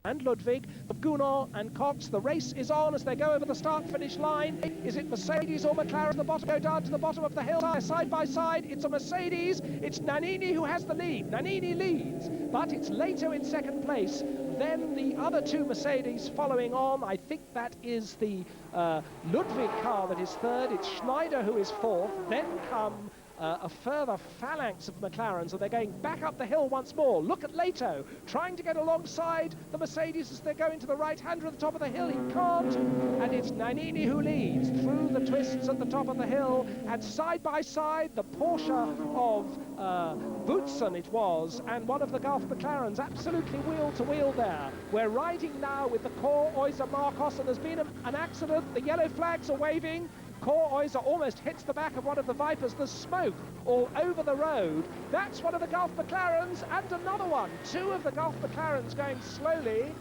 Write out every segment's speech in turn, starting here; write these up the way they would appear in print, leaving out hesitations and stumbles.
and Ludwig, Gounod and Cox. The race is on as they go over the start-finish line. Is it Mercedes or McLaren? The bottom go down to the bottom of the hill, side by side. It's a Mercedes. It's Nannini who has the lead. Nannini leads, but it's Leto in second place. Then the other two Mercedes following on. I think that is the Ludwig car that is third. It's Schneider who is fourth. Then come a further phalanx of McLarens, and they're going back up the hill once more. Look at Leto trying to get alongside the Mercedes as they're going to the right-hander at the top of the hill. He can't, and it's Nannini who leads through the twists at the top of the hill, and side by side the Porsche of Boutsen it was, and one of the Gulf McLarens, absolutely wheel to wheel there. We're riding now with the Core Oyser Marcos, and there's been an accident. The yellow flags are waving. Core Oyser almost hits the back of one of the Vipers. There's smoke all over the road. That's one of the Gulf McLarens, and another one. Two of the Gulf McLarens going slowly,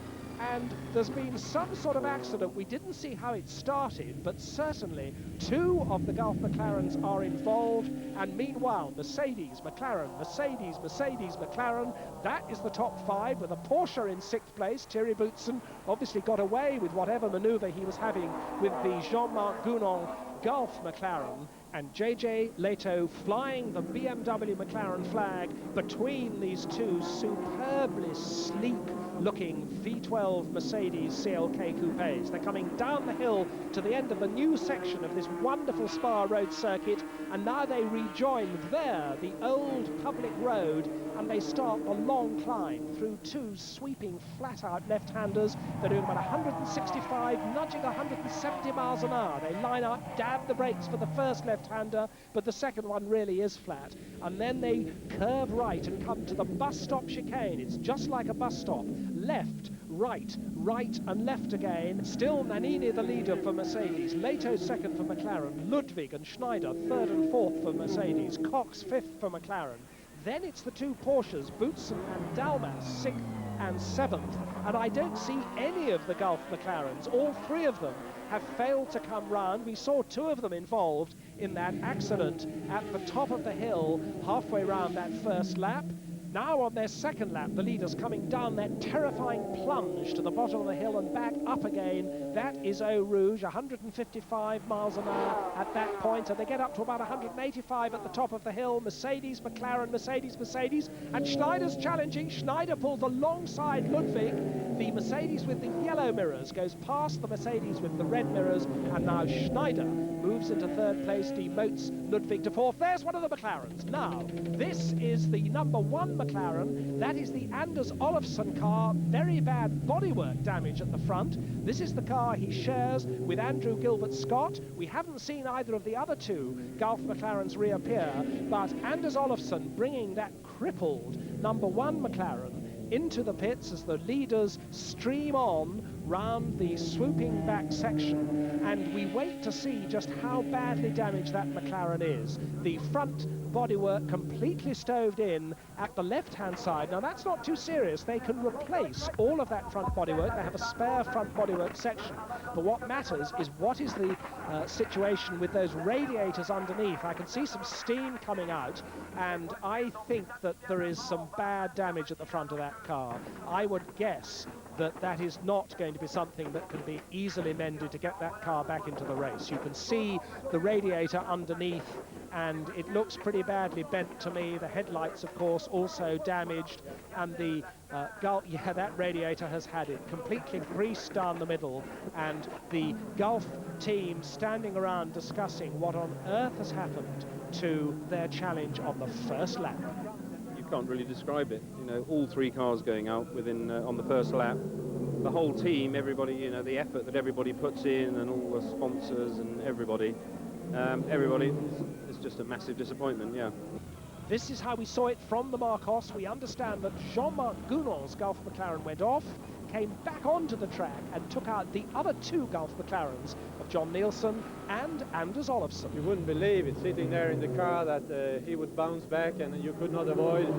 and there's been some sort of accident. We didn't see how it started, but certainly two of the Gulf McLarens are involved, and meanwhile Mercedes, McLaren, Mercedes, Mercedes, McLaren, that is the top five, with a Porsche in sixth place. Thierry Boutsen obviously got away with whatever manoeuvre he was having with the Jean-Marc Gounod Gulf McLaren, and JJ Leto flying the BMW McLaren flag between these two superbly sleek looking V12 Mercedes CLK coupes. They're coming down the hill to the end of the new section of this wonderful Spa road circuit, and now they rejoin there, the old public road, and they start the long climb through two sweeping flat-out left-handers. They're doing about 165, nudging 170 miles an hour. They line up, dab the brakes for the first left-hander, but the second one really is flat. And then they curve right and come to the bus stop chicane. It's just like a bus stop. Left, right, right and left again. Still Nannini the leader for Mercedes. Leto second for McLaren. Ludwig and Schneider third and fourth for Mercedes. Cox fifth for McLaren. Then it's the two Porsches, Boutsen and Dalmas, sixth and seventh. And I don't see any of the Gulf McLarens. All three of them have failed to come round. We saw two of them involved in that accident at the top of the hill, halfway round that first lap. Now on their second lap, the leaders coming down that terrifying plunge to the bottom of the hill and back up again. That is Eau Rouge, 155 miles an hour at that point, and they get up to about 185 at the top of the hill. Mercedes, McLaren, Mercedes, Mercedes, and Schneider's challenging. Schneider pulls alongside Ludwig. The Mercedes with the yellow mirrors goes past the Mercedes with the red mirrors, and now Schneider moves into third place, demotes Ludwig to fourth. There's one of the McLarens. Now, this is the number one McLaren. That is the Anders Olofsson car. Very bad bodywork damage at the front. This is the car he shares with Andrew Gilbert-Scott. We haven't seen either of the other two Gulf McLarens reappear, but Anders Olofsson bringing that crippled number one McLaren into the pits as the leaders stream on round the swooping back section, and we wait to see just how badly damaged that McLaren is. The front bodywork completely stoved in at the left-hand side. Now that's not too serious. They can replace all of that front bodywork. They have a spare front bodywork section. But what matters is what is the situation with those radiators underneath. I can see some steam coming out, and I think that there is some bad damage at the front of that car. I would guess that that is not going to be something that can be easily mended to get that car back into the race. You can see the radiator underneath, and it looks pretty badly bent to me. The headlights, of course, also damaged, and the Gulf, yeah, that radiator has had it completely greased down the middle, and the Gulf team standing around discussing what on earth has happened to their challenge on the first lap. Can't really describe it. You know, all three cars going out within on the first lap. The whole team, everybody, you know, the effort that everybody puts in, and all the sponsors and everybody, it's just a massive disappointment. Yeah. This is how we saw it from the Marcos. We understand that Jean-Marc Gounod's Gulf McLaren went off, came back onto the track and took out the other two Gulf McLarens of John Nielsen and Anders Olofsson. You wouldn't believe it, sitting there in the car, that he would bounce back and you could not avoid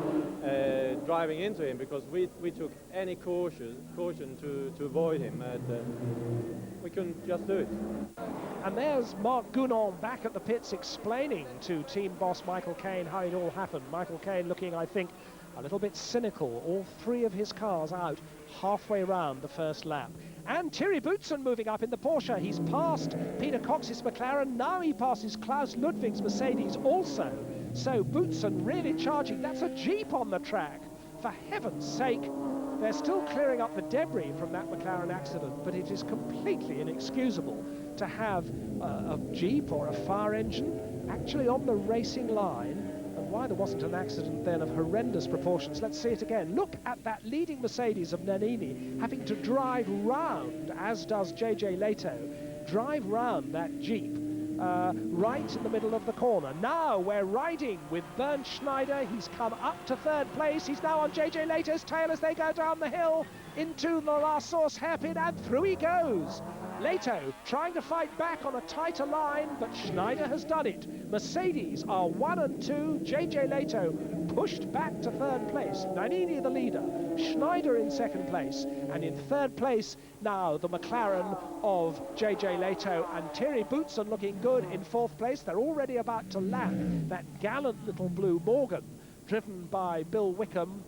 driving into him, because we took any caution to avoid him, and we couldn't just do it. And there's Marc Gounod back at the pits explaining to team boss Michael Caine how it all happened. Michael Caine looking, I think, a little bit cynical. All three of his cars out halfway round the first lap. And Thierry Boutsen moving up in the Porsche. He's passed Peter Cox's McLaren. Now he passes Klaus Ludwig's Mercedes also. So Boutsen really charging. That's a Jeep on the track. For heaven's sake, they're still clearing up the debris from that McLaren accident, but it is completely inexcusable to have a Jeep or a fire engine actually on the racing line. And why there wasn't an accident then of horrendous proportions. Let's see it again. Look at that leading Mercedes of Nannini having to drive round, as does JJ Lehto, drive round that Jeep right in the middle of the corner. Now we're riding with Bernd Schneider. He's come up to third place. He's now on JJ Lehto's tail as they go down the hill into the La Source hairpin, and through he goes. Lehto trying to fight back on a tighter line, but Schneider has done it. Mercedes are 1 and 2. JJ Lehto pushed back to third place. Nannini the leader, Schneider in second place, and in third place now the McLaren of JJ Lehto, and Thierry Boutsen looking good in fourth place. They're already about to lap that gallant little blue Morgan driven by Bill Wickham.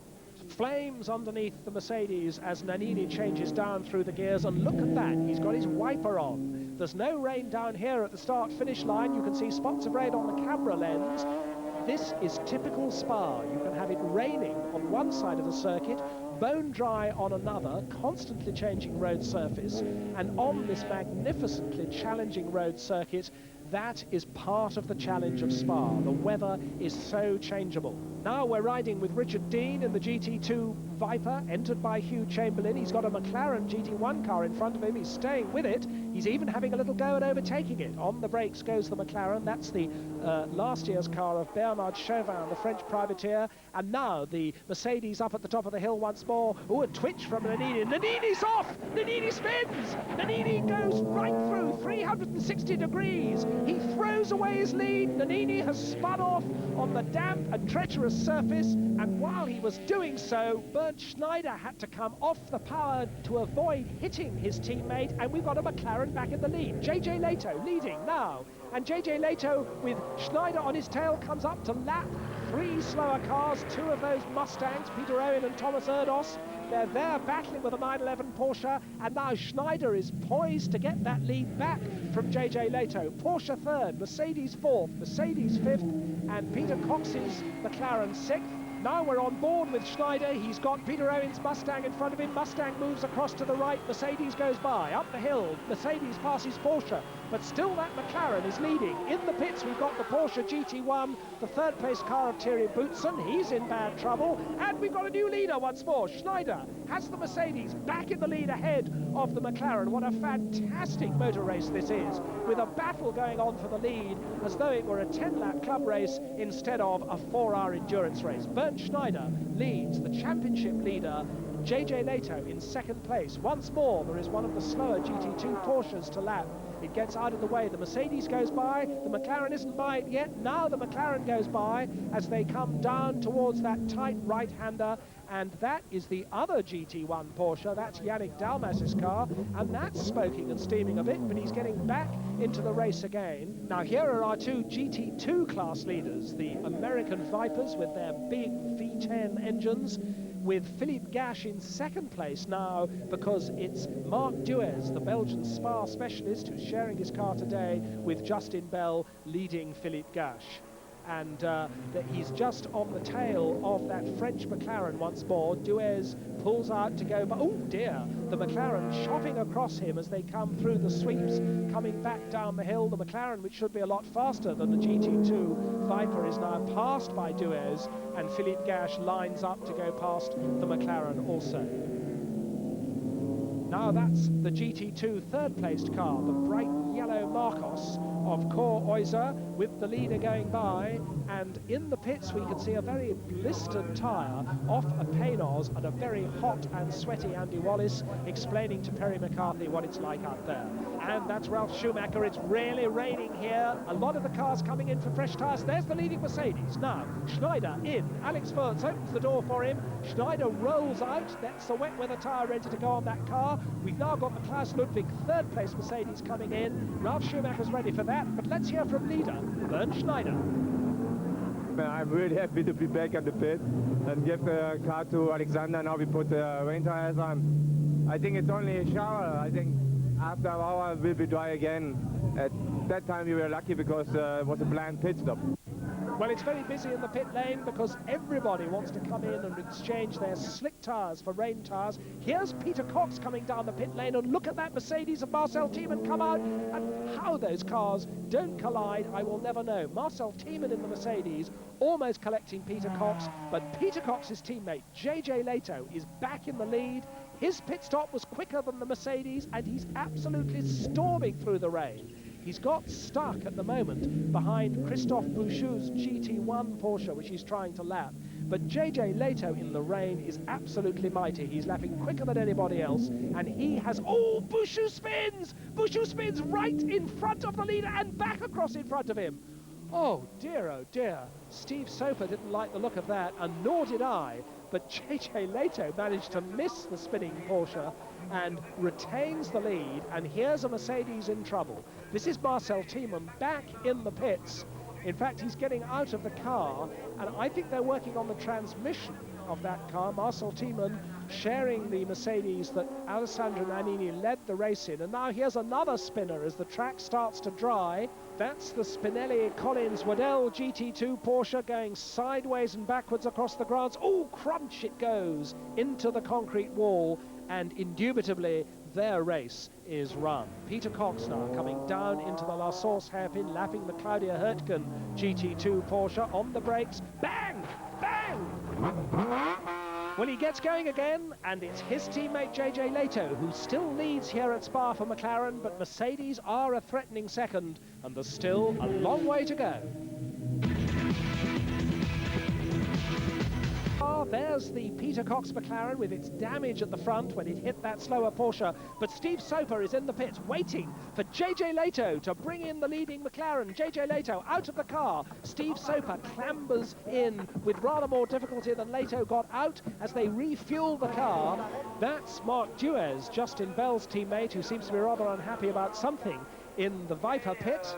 Flames underneath the Mercedes as Nannini changes down through the gears, and look at that, he's got his wiper on. There's no rain down here at the start-finish line. You can see spots of rain on the camera lens. This is typical Spa. You can have it raining on one side of the circuit, bone dry on another, constantly changing road surface, and on this magnificently challenging road circuit, that is part of the challenge of Spa. The weather is so changeable. Now we're riding with Richard Dean in the GT2 Viper, entered by Hugh Chamberlain. He's got a McLaren GT1 car in front of him. He's staying with it. He's even having a little go at overtaking it. On the brakes goes the McLaren. That's the last year's car of Bernard Chauvin, the French privateer. And now the Mercedes up at the top of the hill once more. Oh, a twitch from Nannini. Nannini's off! Nannini spins! Nannini goes right through 360 degrees. He throws away his lead. Nannini has spun off on the damp and treacherous surface, and while he was doing so, Bernd Schneider had to come off the power to avoid hitting his teammate, and we've got a McLaren back in the lead. JJ Lehto leading now, and JJ Lehto with Schneider on his tail comes up to lap 3 slower cars, 2 of those Mustangs, Peter Owen and Thomas Erdos. They're there battling with a 911 Porsche, and now Schneider is poised to get that lead back from JJ Lehto. Porsche third, Mercedes fourth, Mercedes fifth, and Peter Cox's McLaren sixth. Now we're on board with Schneider. He's got Peter Owen's Mustang in front of him. Mustang moves across to the right. Mercedes goes by. Up the hill, Mercedes passes Porsche. But still that McLaren is leading. In the pits, we've got the Porsche GT1, the third place car of Thierry Boutsen. He's in bad trouble. And we've got a new leader once more. Schneider has the Mercedes back in the lead ahead of the McLaren. What a fantastic motor race this is, with a battle going on for the lead as though it were a 10-lap club race instead of a 4-hour endurance race. Bernd Schneider leads, the championship leader. JJ Lehto in second place. Once more, there is one of the slower GT2 Porsches to lap. It gets out of the way. The Mercedes goes by. The McLaren isn't by it yet. Now the McLaren goes by as they come down towards that tight right-hander. And that is the other GT1 Porsche. That's Yannick Dalmas's car. And that's smoking and steaming a bit, but he's getting back into the race again. Now here are our 2 GT2 class leaders. The American Vipers with their big V10 engines, with Philippe Gache in second place now, because it's Marc Duez, the Belgian Spa specialist, who's sharing his car today with Justin Bell, leading Philippe Gache. And that he's just on the tail of that French McLaren once more. Duez pulls out to go, but oh dear, the McLaren chopping across him as they come through the sweeps, coming back down the hill. The McLaren, which should be a lot faster than the GT2 Viper, is now passed by Duez, and Philippe Gache lines up to go past the McLaren also. Now that's the GT2 third-placed car, the bright yellow Marcos of Cor Oyser, with the leader going by, and in the pits we can see a very blistered tyre off a Paynos and a very hot and sweaty Andy Wallace explaining to Perry McCarthy what it's like out there. And that's Ralf Schumacher. It's really raining here. A lot of the cars coming in for fresh tyres. There's the leading Mercedes. Now, Schneider in. Alex Wurz opens the door for him. Schneider rolls out. That's the wet weather tyre ready to go on that car. We've now got the Klaus Ludwig third place Mercedes coming in. Ralf Schumacher's ready for that, but let's hear from leader Bernd Schneider. man. I'm really happy to be back at the pit and give the car to Alexander. Now we put the rain tires on. I think it's only a shower. I think after an hour we'll be dry again. At that time we were lucky because it was a planned pit stop. Well, it's very busy in the pit lane because everybody wants to come in and exchange their slick tyres for rain tyres. Here's Peter Cox coming down the pit lane, and look at that Mercedes of Marcel Tiemann come out, and how those cars don't collide, I will never know. Marcel Tiemann in the Mercedes almost collecting Peter Cox, but Peter Cox's teammate JJ Lehto is back in the lead. His pit stop was quicker than the Mercedes, and he's absolutely storming through the rain. He's got stuck at the moment behind Christophe Bouchou's GT1 Porsche, which he's trying to lap. But JJ Lehto in the rain is absolutely mighty. He's lapping quicker than anybody else, and he has... Oh, Bouchou spins! Bouchou spins right in front of the leader and back across in front of him. Oh dear. Steve Soper didn't like the look of that, and nor did I. But JJ Lehto managed to miss the spinning Porsche and retains the lead, and here's a Mercedes in trouble. This is Marcel Tiemann back in the pits. In fact, he's getting out of the car, and I think they're working on the transmission of that car. Marcel Tiemann sharing the Mercedes that Alessandro Nannini led the race in, and now here's another spinner as the track starts to dry. That's the Spinelli Collins Waddell GT2 Porsche going sideways and backwards across the grass. Oh, crunch it goes into the concrete wall, and indubitably their race is run. Peter Cox now coming down into the La Source hairpin, lapping the Claudia Hurtgen GT2 Porsche on the brakes. Bang! Bang! Well, he gets going again, and it's his teammate JJ Lehto who still leads here at Spa for McLaren, but Mercedes are a threatening second, and there's still a long way to go. There's the Peter Cox McLaren with its damage at the front when it hit that slower Porsche, but Steve Soper is in the pits waiting for JJ Lehto to bring in the leading McLaren. JJ Lehto out of the car. Steve Soper clambers in with rather more difficulty than Lehto got out as they refuel the car. That's Mark Duez, Justin Bell's teammate, who seems to be rather unhappy about something in the Viper pit.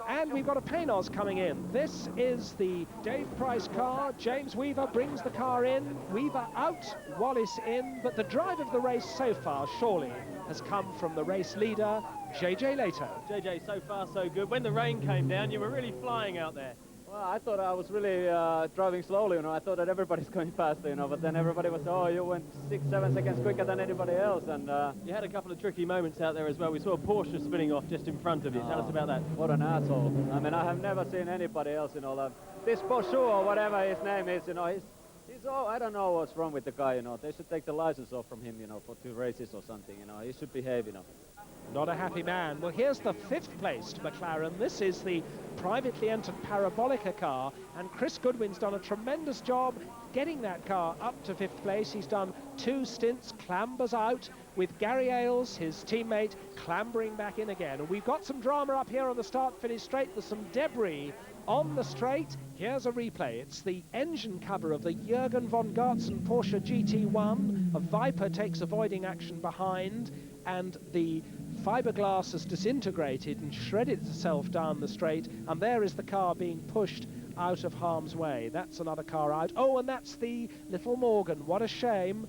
And we've got a Panos coming in. This is the Dave Price car. James Weaver brings the car in. Weaver out, Wallace in. But the drive of the race so far, surely, has come from the race leader, JJ Lehto. JJ, so far so good. When the rain came down, you were really flying out there. Well, I thought I was really driving slowly, you know. I thought that everybody's going faster, you know, but then everybody was, oh, you went 6-7 seconds quicker than anybody else, and... You had a couple of tricky moments out there as well. We saw a Porsche spinning off just in front of you. Tell us about that. What an asshole. I mean, I have never seen anybody else, you know, this Bouchou or whatever his name is, you know, he's all, I don't know what's wrong with the guy, you know. They should take the license off from him, you know, for 2 races or something, you know. He should behave, you know. Not a happy man. Well, here's the 5th placed McLaren. This is the privately entered Parabolica car, and Chris Goodwin's done a tremendous job getting that car up to 5th place. He's done 2 stints, clambers out, with Gary Ailes, his teammate, clambering back in again. And we've got some drama up here on the start-finish straight. There's some debris on the straight. Here's a replay. It's the engine cover of the Jürgen von Gartzen Porsche GT1. A Viper takes avoiding action behind, and the fiberglass has disintegrated and shredded itself down the straight, and there is the car being pushed out of harm's way. That's another car out. Oh, and that's the Little Morgan. What a shame.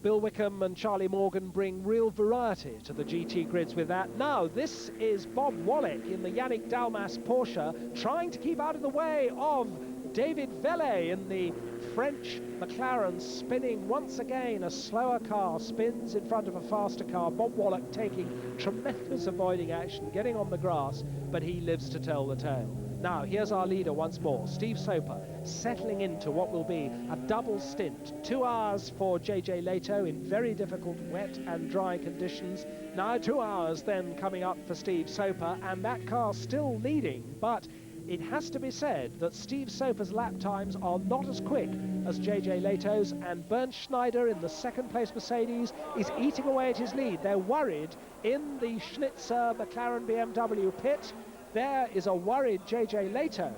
Bill Wickham and Charlie Morgan bring real variety to the GT grids with that. Now, this is Bob Wallach in the Yannick Dalmas Porsche, trying to keep out of the way of David Vellet in the French McLaren, spinning once again. A slower car spins in front of a faster car. Bob Wallach taking tremendous avoiding action, getting on the grass, but he lives to tell the tale. Now, here's our leader once more, Steve Soper, settling into what will be a double stint. 2 hours for JJ Lehto in very difficult wet and dry conditions. Now 2 hours then coming up for Steve Soper, and that car still leading, but it has to be said that Steve Soper's lap times are not as quick as JJ Lehto's, and Bernd Schneider in the 2nd place Mercedes is eating away at his lead. They're worried in the Schnitzer McLaren BMW pit. There is a worried JJ Lehto,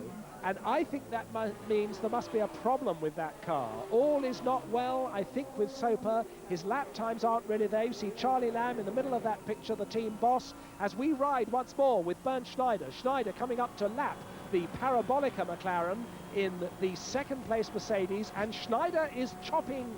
and I think that means there must be a problem with that car. All is not well, I think, with Soper. His lap times aren't really there. You see Charlie Lamb in the middle of that picture, the team boss, as we ride once more with Bernd Schneider. Schneider coming up to lap the Parabolica McLaren in the second place Mercedes, and Schneider is chopping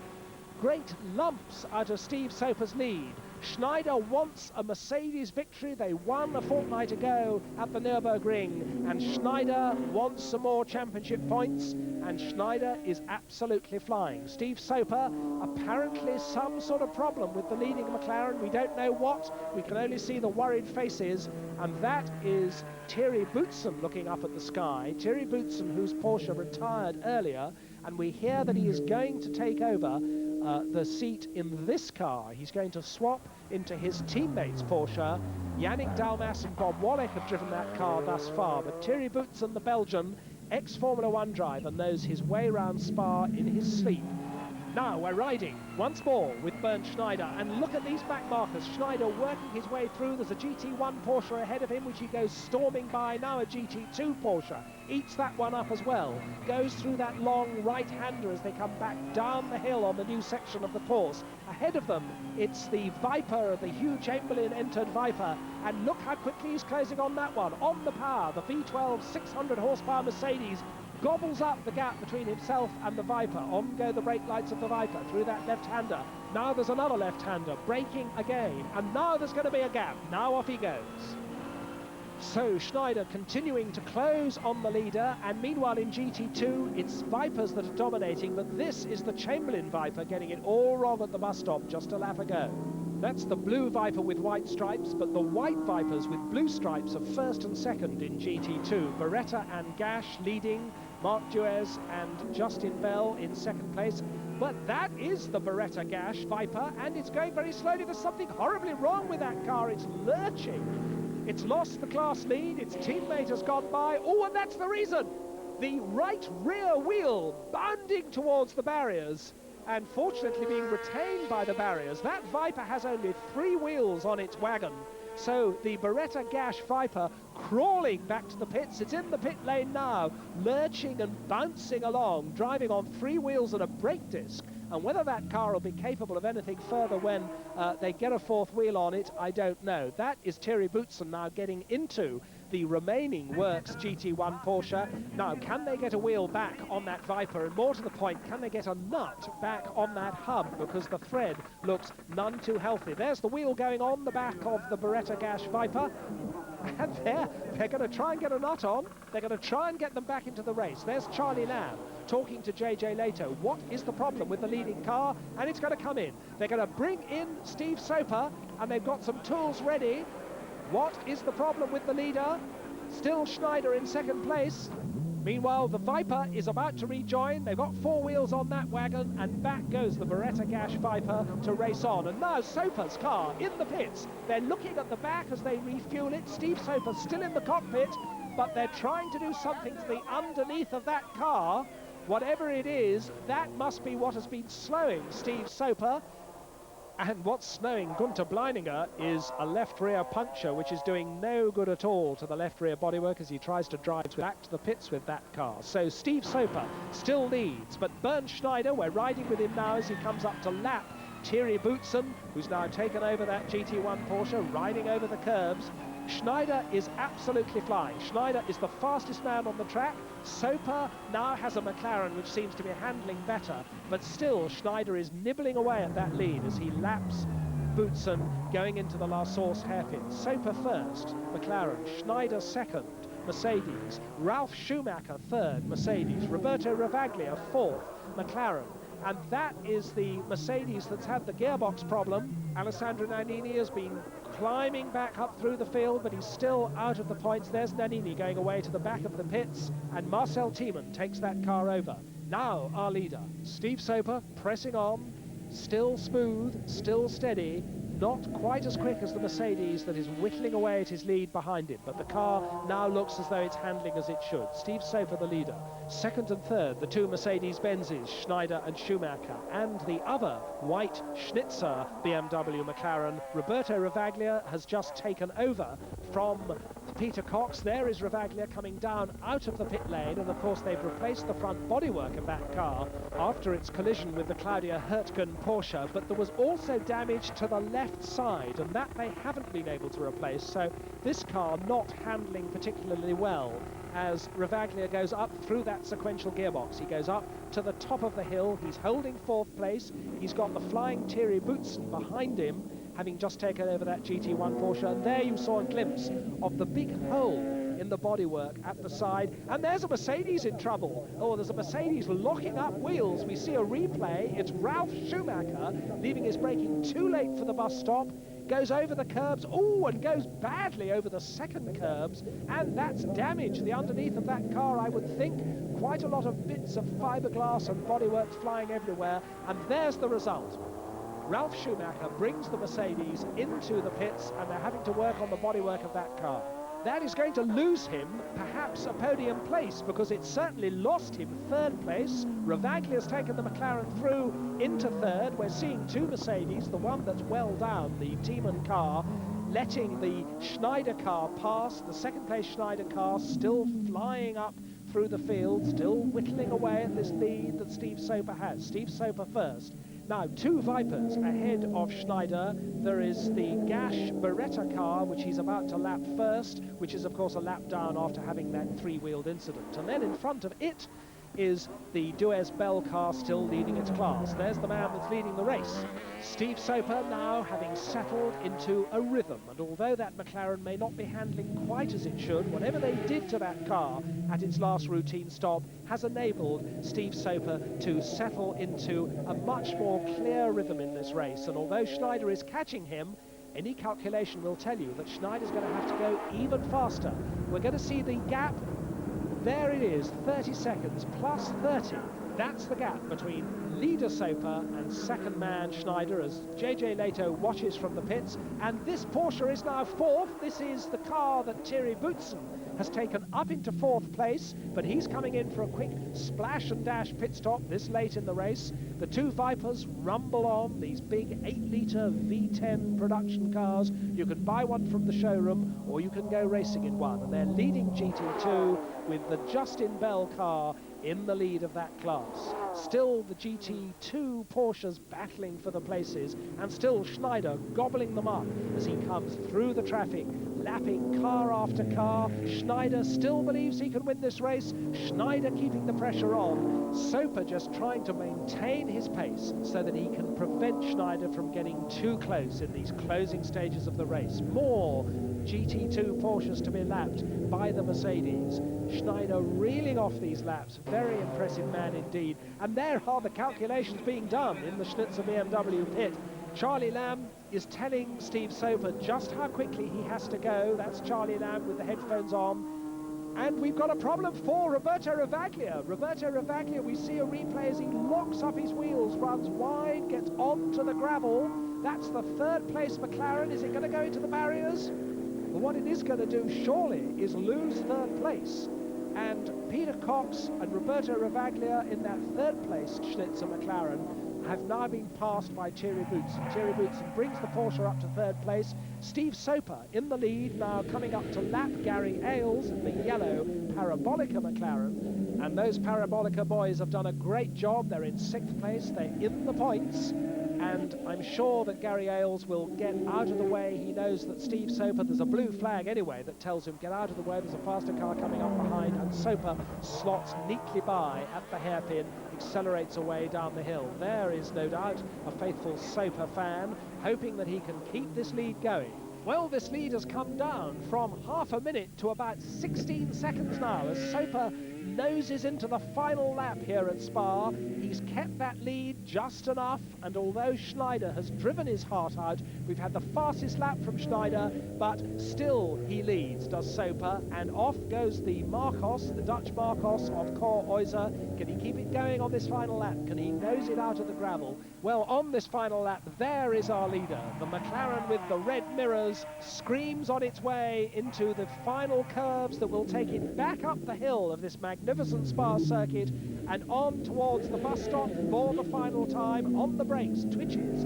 great lumps out of Steve Soper's lead. Schneider wants a Mercedes victory. They won a fortnight ago at the Nürburgring, and Schneider wants some more championship points, and Schneider is absolutely flying. Steve Soper, apparently some sort of problem with the leading McLaren. We don't know what. We can only see the worried faces, and that is Thierry Boutsen looking up at the sky. Thierry Boutsen, whose Porsche retired earlier, and we hear that he is going to take over the seat in this car. He's going to swap into his teammates' Porsche. Yannick Dalmas and Bob Wallach have driven that car thus far, but Thierry Boutsen, the Belgian, ex-Formula 1 driver, knows his way around Spa in his sleep. Now we're riding once more with Bernd Schneider, and look at these back markers. Schneider working his way through. There's a GT1 Porsche ahead of him, which he goes storming by. Now a GT2 Porsche eats that one up as well. Goes through that long right-hander as they come back down the hill on the new section of the course. Ahead of them, it's the Viper, the Hugh Chamberlain entered Viper, and look how quickly he's closing on that one. On the power, the V12 600 horsepower Mercedes gobbles up the gap between himself and the Viper. On go the brake lights of the Viper through that left-hander. Now there's another left-hander, braking again, and now there's going to be a gap. Now off he goes. So Schneider continuing to close on the leader, and meanwhile in GT2 it's Vipers that are dominating, but this is the Chamberlain Viper getting it all wrong at the bus stop just a lap ago. That's the blue Viper with white stripes, but the white Vipers with blue stripes are first and second in GT2. Beretta and Gash leading, Marc Duez and Justin Bell in second place. But that is the Beretta Gash Viper, and it's going very slowly. There's something horribly wrong with that car. It's lurching. It's lost the class lead. Its teammate has gone by. Oh, and that's the reason. The right rear wheel bounding towards the barriers, and fortunately being retained by the barriers. That Viper has only 3 wheels on its wagon. So the Beretta Gash Viper crawling back to the pits. It's in the pit lane now, lurching and bouncing along, driving on 3 wheels and a brake disc. And whether that car will be capable of anything further when they get a 4th wheel on it, I don't know. That is Thierry Boutsen now getting into the remaining Works GT1 Porsche. Now, can they get a wheel back on that Viper? And more to the point, can they get a nut back on that hub? Because the thread looks none too healthy. There's the wheel going on the back of the Beretta Gash Viper. And they're going to try and get a nut on. They're going to try and get them back into the race. There's Charlie Lamb talking to JJ Leto. What is the problem with the leading car? And it's going to come in. They're going to bring in Steve Soper, and they've got some tools ready. What is the problem with the leader? Still Schneider in second place. Meanwhile, the Viper is about to rejoin. They've got 4 wheels on that wagon, and back goes the Beretta Gash Viper to race on. And now Soper's car in the pits. They're looking at the back as they refuel it. Steve Soper still in the cockpit, but they're trying to do something to the underneath of that car. Whatever it is, that must be what has been slowing Steve Soper. And what's slowing Gunther Bleininger is a left rear puncture, which is doing no good at all to the left rear bodywork as he tries to drive back to the pits with that car. So Steve Soper still leads, but Bernd Schneider, we're riding with him now as he comes up to lap Thierry Boutsen, who's now taken over that GT1 Porsche, riding over the curbs. Schneider is absolutely flying. Schneider is the fastest man on the track. Soper now has a McLaren which seems to be handling better, but still Schneider is nibbling away at that lead as he laps Boutsen going into the La Source hairpin. Soper first, McLaren. Schneider second, Mercedes. Ralf Schumacher third, Mercedes. Roberto Ravaglia fourth, McLaren. And that is the Mercedes that's had the gearbox problem. Alessandro Nannini has been climbing back up through the field, but he's still out of the points. There's Nannini going away to the back of the pits, and Marcel Thiemann takes that car over. Now our leader, Steve Soper, pressing on, still smooth, still steady, not quite as quick as the Mercedes that is whittling away at his lead behind him, but the car now looks as though it's handling as it should. Steve Soper, the leader. Second and third, the 2 Mercedes-Benzes, Schneider and Schumacher, and the other white Schnitzer BMW McLaren. Roberto Ravaglia has just taken over from Peter Cox. There is Ravaglia coming down out of the pit lane, and of course they've replaced the front bodywork of that car after its collision with the Claudia Hurtgen Porsche, but there was also damage to the left side, and that they haven't been able to replace, so this car not handling particularly well. as Ravaglia goes up through that sequential gearbox. He goes up to the top of the hill. He's holding 4th place. He's got the flying Thierry Boutsen behind him, having just taken over that GT1 Porsche. And there you saw a glimpse of the big hole in the bodywork at the side. And there's a Mercedes in trouble. Oh, there's a Mercedes locking up wheels. We see a replay. It's Ralf Schumacher leaving his braking too late for the bus stop. Goes over the curbs, and goes badly over the second curbs, and that's damaged the underneath of that car, I would think. Quite a lot of bits of fiberglass and bodywork flying everywhere, and there's the result. Ralf Schumacher brings the Mercedes into the pits, and they're having to work on the bodywork of that car. That is going to lose him perhaps a podium place, because it certainly lost him 3rd place. Ravaglia has taken the McLaren through into 3rd. We're seeing 2 Mercedes, the one that's well down, the Tiemann car, letting the Schneider car pass. The 2nd place Schneider car still flying up through the field, still whittling away at this lead that Steve Soper has. Steve Soper first. Now, 2 Vipers ahead of Schneider. There is the Gash Beretta car, which he's about to lap first, which is, of course, a lap down after having that 3-wheeled incident. And then in front of it is the Duez Bell car still leading its class. There's the man that's leading the race. Steve Soper now having settled into a rhythm, and although that McLaren may not be handling quite as it should, whatever they did to that car at its last routine stop has enabled Steve Soper to settle into a much more clear rhythm in this race. And although Schneider is catching him, any calculation will tell you that Schneider's going to have to go even faster. We're going to see the gap. There it is, 30 seconds plus 30. That's the gap between leader Soper and second man Schneider as JJ Lehto watches from the pits. And this Porsche is now 4th. This is the car that Thierry Boutsen has taken up into 4th place, but he's coming in for a quick splash and dash pit stop this late in the race. The 2 Vipers rumble on, these big 8-litre V10 production cars. You can buy one from the showroom or you can go racing in one, and they're leading GT2 with the Justin Bell car in the lead of that class. Still the GT2 Porsches battling for the places, and still Schneider gobbling them up as he comes through the traffic, lapping car after car. Schneider still believes he can win this race. Schneider keeping the pressure on. Soper just trying to maintain his pace so that he can prevent Schneider from getting too close in these closing stages of the race. More GT2 Porsches to be lapped by the Mercedes. Schneider reeling off these laps. Very impressive man indeed. And there are the calculations being done in the Schnitzer BMW pit. Charlie Lamb is telling Steve Soper just how quickly he has to go. That's Charlie Lamb with the headphones on. And we've got a problem for Roberto Ravaglia. Roberto Ravaglia, we see a replay as he locks up his wheels, runs wide, gets onto the gravel. That's the 3rd place McLaren. Is it going to go into the barriers? Well, what it is going to do, surely, is lose 3rd place. And Peter Cox and Roberto Ravaglia in that 3rd place Schnitzer McLaren have now been passed by Thierry Boutsen. Thierry Boutsen brings the Porsche up to 3rd place. Steve Soper in the lead, now coming up to lap Gary Ailes in the yellow Parabolica McLaren. And those Parabolica boys have done a great job. They're in 6th place, they're in the points. And I'm sure that Gary Ailes will get out of the way. He knows that Steve Soper, there's a blue flag anyway that tells him get out of the way, there's a faster car coming up behind, and Soper slots neatly by at the hairpin, accelerates away down the hill. There is no doubt a faithful Soper fan hoping that he can keep this lead going. Well, this lead has come down from half a minute to about 16 seconds now as Soper noses into the final lap here at Spa. He's kept that lead just enough, and although Schneider has driven his heart out, we've had the fastest lap from Schneider, but still he leads, does Soper, and off goes the Marcos, the Dutch Marcos of Cor Oyser. Can he keep it going on this final lap? Can he nose it out of the gravel? Well, on this final lap, there is our leader. The McLaren with the red mirrors screams on its way into the final curves that will take it back up the hill of this magnificent Spa circuit and on towards the bus stop for the final time. On the brakes, twitches,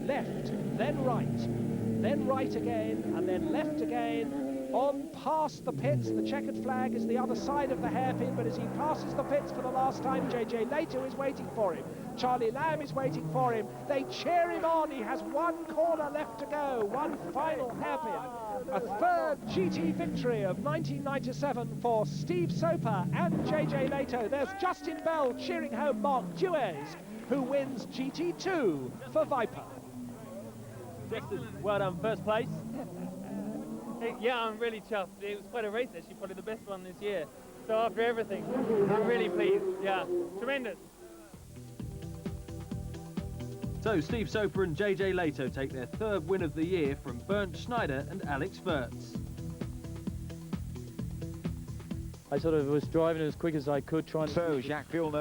left, then right again, and then left again. on past the pits. The checkered flag is the other side of the hairpin, but as he passes the pits for the last time, JJ Leto is waiting for him. Charlie Lamb is waiting for him. They cheer him on. He has one corner left to go, one final hairpin. A third GT victory of 1997 for Steve Soper and JJ Leto. There's Justin Bell cheering home Mark Duez, who wins GT2 for Viper. Justin, well done, first place. Yeah, I'm really chuffed. It was quite a race actually, probably the best one this year. So after everything, I'm really pleased. Yeah, tremendous. So Steve Soper and JJ Leto take their third win of the year from Bernd Schneider and Alex Wirtz. I sort of was driving as quick as I could, trying to... So Jacques Villeneuve